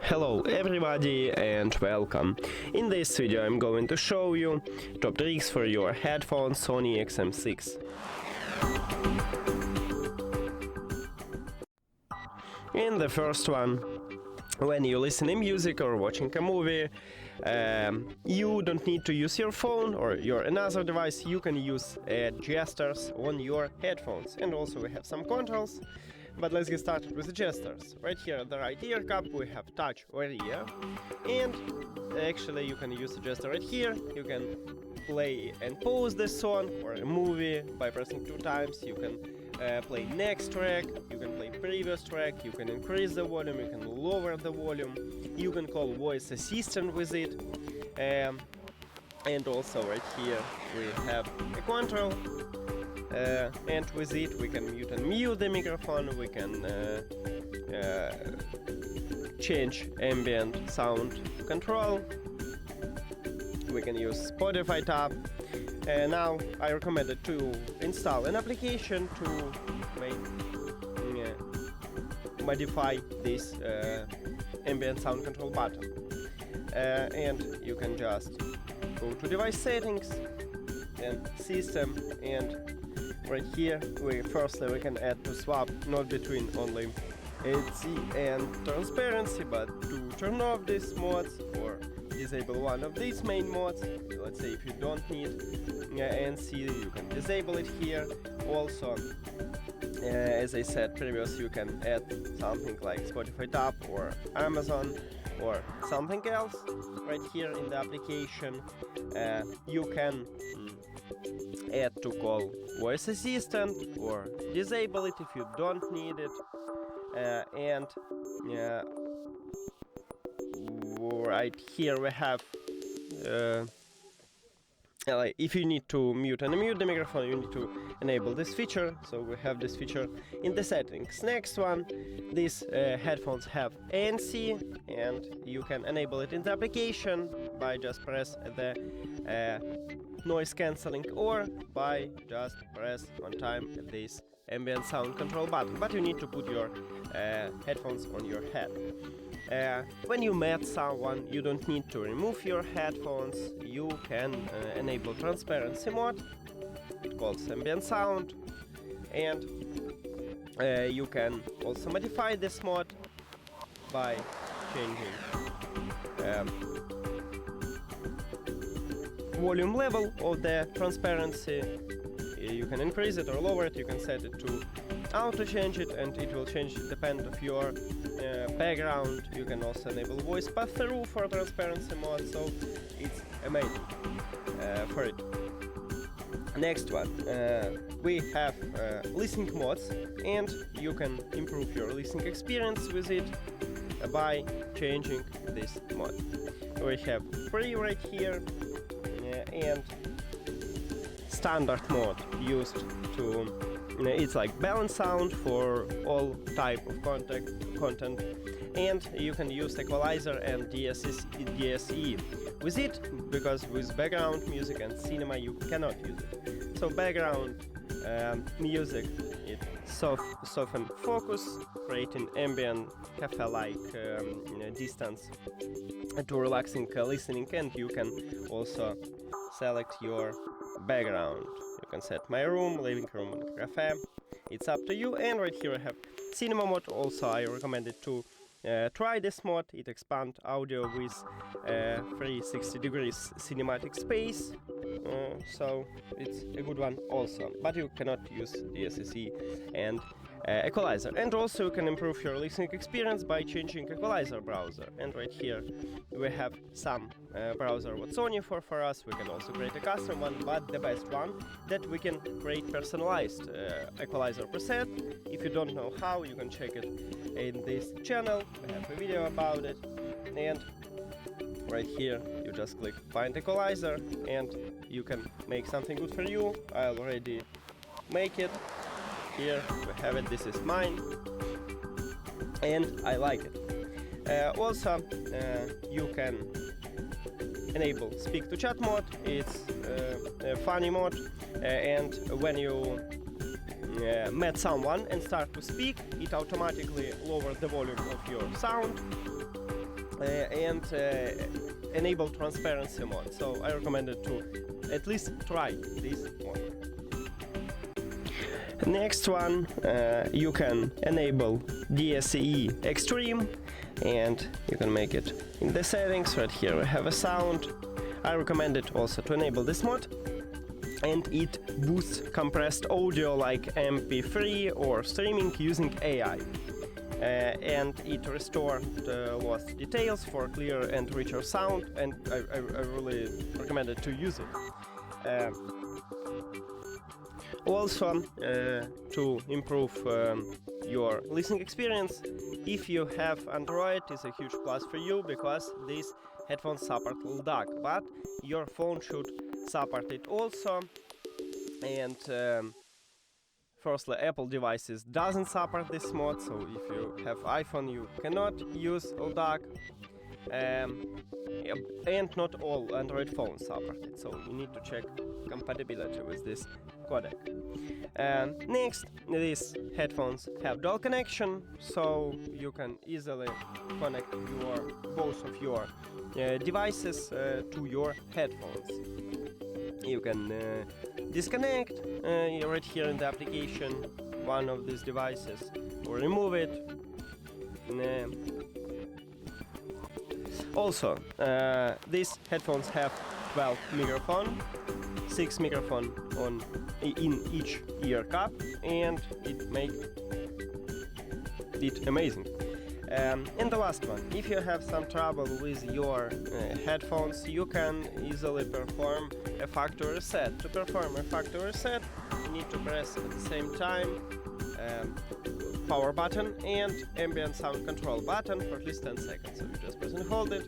Hello everybody and welcome. In this video I'm going to show you top tricks for your headphones SONY XM6. In the first one, when you listen to music or watching a movie, you don't need to use your phone or your another device. You can use gestures on your headphones, and also we have some controls. But let's get started with the gestures. Right here at the right ear cup we have touch or ear, and actually you can use the gesture right here. You can play and pause the song or a movie by pressing 2 times. You can play next track, you can play previous track, you can increase the volume, you can lower the volume, you can call voice assistant with it, and also right here we have a control. And with it we can mute and mute the microphone, we can change ambient sound control, we can use Spotify tab. Now I recommend to install an application to modify this ambient sound control button. And you can just go to device settings and system, and right here we can add to swap not between only HC and transparency, but to turn off these modes or disable one of these main modes. Let's say if you don't need NC, you can disable it here. Also, as I said previously, you can add something like Spotify tab or Amazon or something else right here in the application. You can add to call voice assistant or disable it if you don't need it, and right here we have if you need to mute and unmute the microphone, you need to enable this feature, so we have this feature in the settings. Next one, these headphones have ANC, and you can enable it in the application by just press the noise cancelling or by just press one time this ambient sound control button, but you need to put your headphones on your head. When you met someone, you don't need to remove your headphones. You can enable transparency mode, it calls ambient sound, and you can also modify this mode by changing volume level of the transparency. You can increase it or lower it, you can set it to auto change it, and it will change depending of your background. You can also enable voice pass-through for transparency mode, so it's amazing for it. Next one, we have listening modes, and you can improve your listening experience with it by changing this mode. We have free right here, and standard mode used to it's like balance sound for all type of content, and you can use equalizer and DSEE with it, because with background music and cinema you cannot use it. So background music, it soften focus, creating ambient cafe-like distance to relaxing listening, and you can also select your background. You can set my room, living room, and cafe. It's up to you. And right here I have cinema mode. Also I recommend it to try this mode. It expands audio with 360 degrees cinematic space, so it's a good one also, but you cannot use DSEE and equalizer. And also you can improve your listening experience by changing equalizer browser. And right here we have some browser what Sony for us. We can also create a custom one, but the best one that we can create personalized equalizer preset. If you don't know how, you can check it in this channel. We have a video about it. And right here you just click find equalizer, and you can make something good for you. I already make it. Here we have it, this is mine, and I like it. Also you can enable speak to chat mode. It's a funny mode, and when you met someone and start to speak, it automatically lowers the volume of your sound, and enable transparency mode. So I recommend it to at least try this mode. Next one, you can enable DSEE Extreme, and you can make it in the settings. Right here we have a sound. I recommend it also to enable this mode, and it boosts compressed audio like MP3 or streaming using AI. And it restores the lost details for clearer and richer sound, and I really recommend it to use it. Also, to improve your listening experience, if you have Android, it's a huge plus for you, because these headphones support LDAC, but your phone should support it also. And firstly, Apple devices doesn't support this mode, so if you have iPhone, you cannot use LDAC. And not all Android phones support it, so you need to check compatibility with this codec. Next, these headphones have dual connection, so you can easily connect both of your devices to your headphones. You can disconnect right here in the application one of these devices, or remove it. Also, these headphones have 12 microphones, 6 microphones in each ear cup, and it makes it amazing. And the last one, if you have some trouble with your headphones, you can easily perform a factory reset. To perform a factory reset, you need to press at the same time power button and ambient sound control button for at least 10 seconds. So you just press and hold it,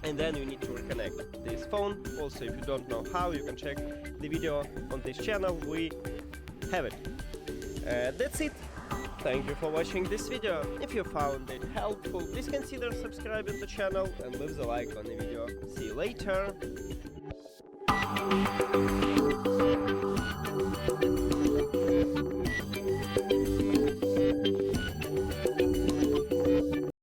and then you need to reconnect this phone. Also, if you don't know how, you can check the video on this channel, we have it. That's it. Thank you for watching this video. If you found it helpful, please consider subscribing to the channel and leave the like on the video. See you later.